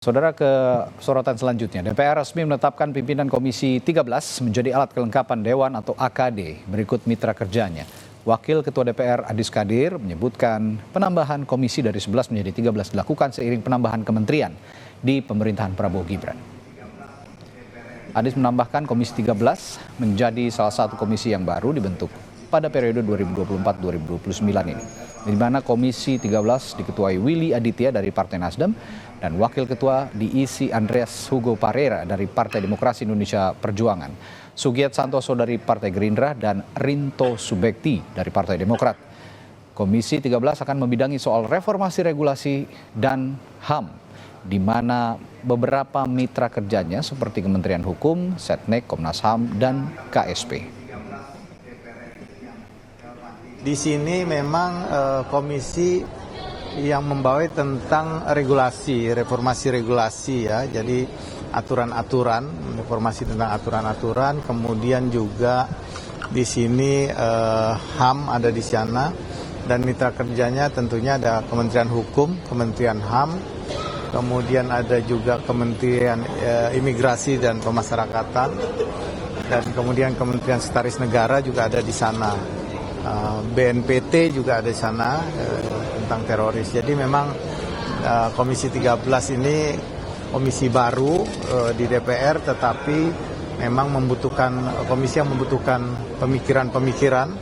Saudara, ke sorotan selanjutnya, DPR resmi menetapkan pimpinan Komisi 13 menjadi alat kelengkapan Dewan atau AKD. Berikut mitra kerjanya. Wakil Ketua DPR Adis Kadir menyebutkan penambahan komisi dari 11 menjadi 13 dilakukan seiring penambahan kementerian di pemerintahan Prabowo Gibran. Adis menambahkan Komisi 13 menjadi salah satu komisi yang baru dibentuk pada periode 2024-2029 ini, di mana Komisi 13 diketuai Willy Aditya dari Partai Nasdem dan Wakil Ketua diisi Andreas Hugo Parera dari Partai Demokrasi Indonesia Perjuangan, Sugiat Santoso dari Partai Gerindra, dan Rinto Subekti dari Partai Demokrat. Komisi 13 akan membidangi soal reformasi regulasi dan HAM, di mana beberapa mitra kerjanya seperti Kementerian Hukum, Setnek, Komnas HAM, dan KSP. Di sini memang komisi yang membawa tentang regulasi, reformasi regulasi ya. Jadi aturan-aturan, reformasi tentang aturan-aturan, kemudian juga di sini HAM ada di sana, dan mitra kerjanya tentunya ada Kementerian Hukum, Kementerian HAM, kemudian ada juga Kementerian Imigrasi dan Pemasyarakatan, dan kemudian Kementerian Sekretaris Negara juga ada di sana. BNPT juga ada di sana tentang teroris. Jadi memang Komisi 13 ini komisi baru di DPR, tetapi memang membutuhkan komisi yang membutuhkan pemikiran-pemikiran